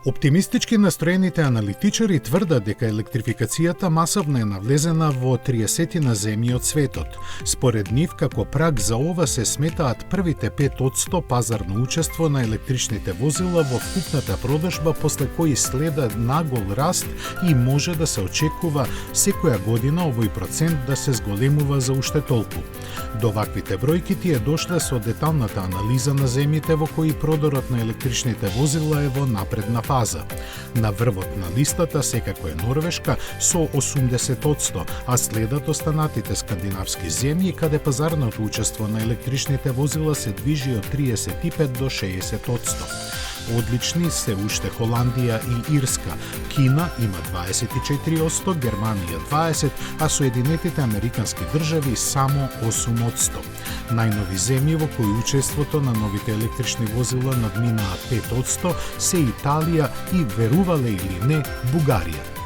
Оптимистички настроените аналитичари тврдат дека електрификацијата масовно е навлезена во 30 на земји од светот. Според нив, како праг за ова се сметаат првите 5% пазарно учество на електричните возила во вкупната продажба, после кои следа нагол раст и може да се очекува секоја година овој процент да се зголемува за уште толку. До ваквите бројки тие дошле со деталната анализа на земјите во кои продорот на електричните возила е во напредна фаза. На врвот на листата секако е Норвешка со 80%, а следат останатите скандинавски земји каде пазарното учество на електричните возила се движи од 35 до 60%. Одлични се уште Холандија и Ирска. Кина има 24%, Германија 20%, а Соединетите Американски држави само 8%. Најнови земји во кои учеството на новите електрични возила надминаа 5% се Италија и, верувале или не, Бугарија.